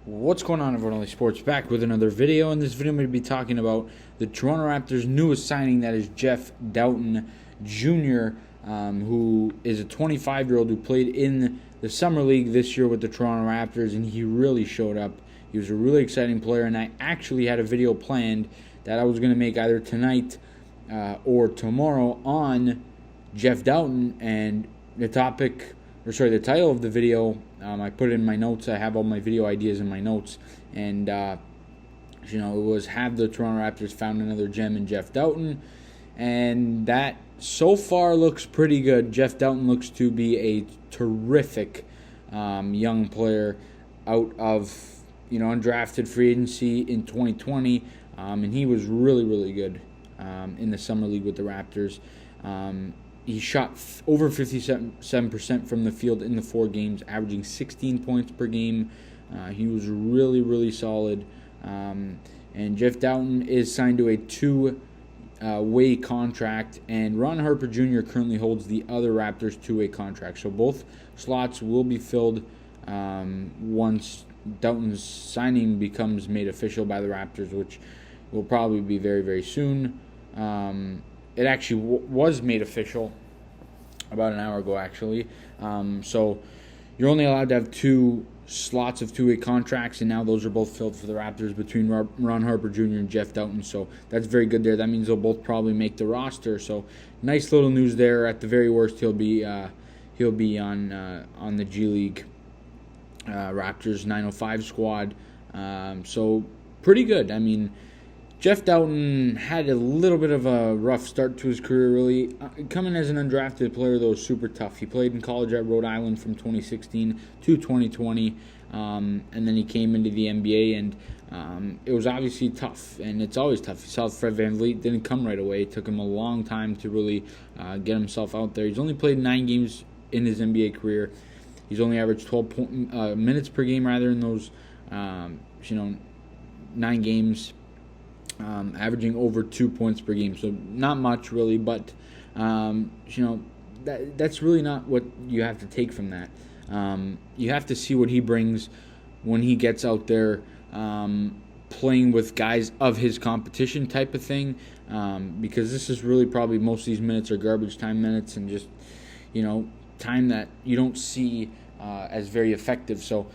What's going on, everyone? Only Sports back with another video. In this video, I'm going to be talking about the Toronto Raptors' newest signing, that is Jeff Dowtin Jr., who is a 25-year-old who played in the Summer League this year with the Toronto Raptors, and he really showed up. He was a really exciting player, and I actually had a video planned that I was going to make either tonight or tomorrow on Jeff Dowtin, and the title of the video, I put it in my notes. I have all my video ideas in my notes, and it was "Have the Toronto Raptors found another gem in Jeff Dowtin?" And that so far looks pretty good. Jeff Dowtin looks to be a terrific young player out of undrafted free agency in 2020, and he was really good in the summer league with the Raptors. He shot over 57% from the field in the 4 games, averaging 16 points per game. He was really solid. And Jeff Dowtin is signed to a 2-way contract, and Ron Harper Jr. currently holds the other Raptors 2-way contract. So both slots will be filled once Dowtin's signing becomes made official by the Raptors, which will probably be very soon. It actually was made official about an hour ago, actually. So you're only allowed to have 2 slots of 2-way contracts, and now those are both filled for the Raptors between Ron Harper Jr. and Jeff Dowtin. So that's very good there. That means they'll both probably make the roster. So nice little news there. At the very worst, he'll be on the G League Raptors 905 squad. So pretty good. I mean, Jeff Dowtin had a little bit of a rough start to his career, really. Coming as an undrafted player, though, was super tough. He played in college at Rhode Island from 2016 to 2020, and then he came into the NBA, and it was obviously tough, and it's always tough. You saw Fred VanVleet didn't come right away. It took him a long time to really get himself out there. He's only played 9 games in his NBA career. He's only averaged 12 minutes per game, rather, in those 9 games. Averaging over 2 points per game, so not much really, but that's really not what you have to take from that. You have to see what he brings when he gets out there playing with guys of his competition, type of thing, because this is really probably most of these minutes are garbage time minutes, and just time that you don't see as very effective. So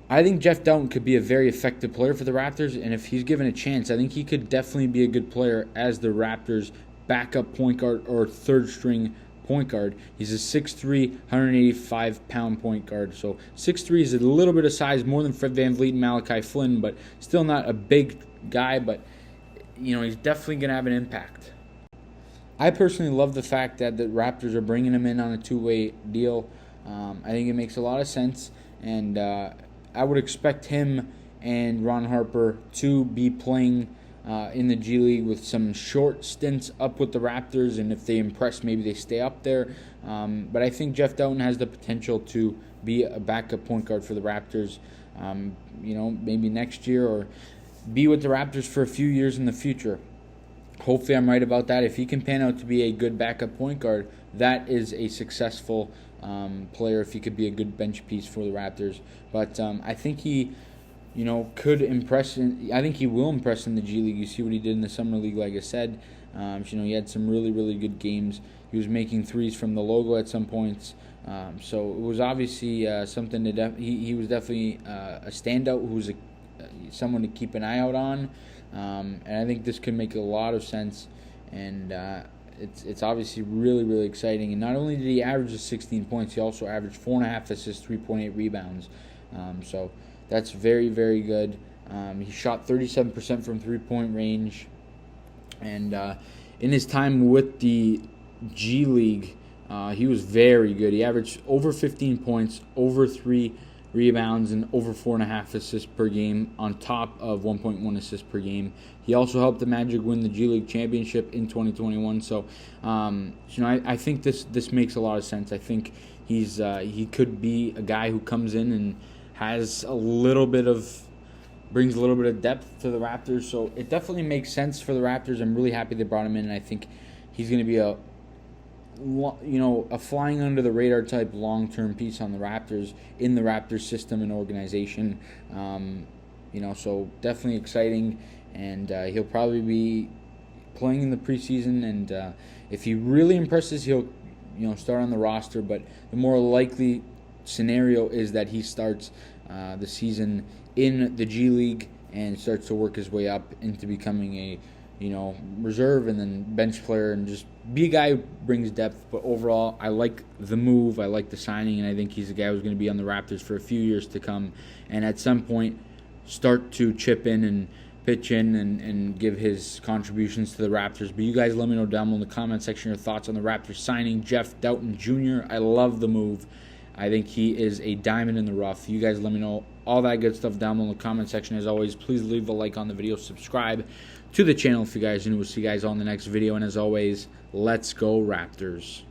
I think Jeff Dowtin could be a very effective player for the Raptors, and if he's given a chance, I think he could definitely be a good player as the Raptors' backup point guard or third-string point guard. He's a 6'3", 185-pound point guard. So 6'3" is a little bit of size more than Fred VanVleet and Malachi Flynn, but still not a big guy, but he's definitely going to have an impact. I personally love the fact that the Raptors are bringing him in on a 2-way deal. I think it makes a lot of sense, and I would expect him and Ron Harper to be playing in the G League with some short stints up with the Raptors, and if they impress, maybe they stay up there. But I think Jeff Dowtin has the potential to be a backup point guard for the Raptors, maybe next year, or be with the Raptors for a few years in the future. Hopefully I'm right about that. If he can pan out to be a good backup point guard, that is a successful player, if he could be a good bench piece for the Raptors. But I think he, could impress. I think he will impress in the G League. You see what he did in the Summer League, like I said. He had some really good games. He was making threes from the logo at some points. So it was obviously something to he was definitely a standout who's someone to keep an eye out on. And I think this could make a lot of sense. And it's obviously really exciting. And not only did he average the 16 points, he also averaged 4.5 assists, 3.8 rebounds. So that's very good. He shot 37% from 3-point range. And in his time with the G League, he was very good. He averaged over 15 points, over 3 rebounds, and over 4.5 assists per game, on top of 1.1 assists per game. He also helped the Magic win the G League championship in 2021. So, I think this makes a lot of sense. I think he could be a guy who comes in and has brings a little bit of depth to the Raptors. So it definitely makes sense for the Raptors. I'm really happy they brought him in, and I think he's going to be a a flying under the radar type long-term piece on the Raptors, in the Raptors system and organization. So definitely exciting, and he'll probably be playing in the preseason, and if he really impresses, he'll start on the roster. But the more likely scenario is that he starts the season in the G League and starts to work his way up into becoming a reserve and then bench player, and just be a guy who brings depth. But overall, I like the move, I like the signing, and I think he's a guy who's going to be on the Raptors for a few years to come, and at some point start to chip in and pitch in and give his contributions to the Raptors. But you guys let me know down below in the comment section your thoughts on the Raptors signing Jeff Dowtin Jr. I love the move. I think he is a diamond in the rough. You guys let me know all that good stuff down below in the comment section. As always, please leave a like on the video. Subscribe to the channel if you guys are new. We'll see you guys on the next video. And as always, let's go Raptors.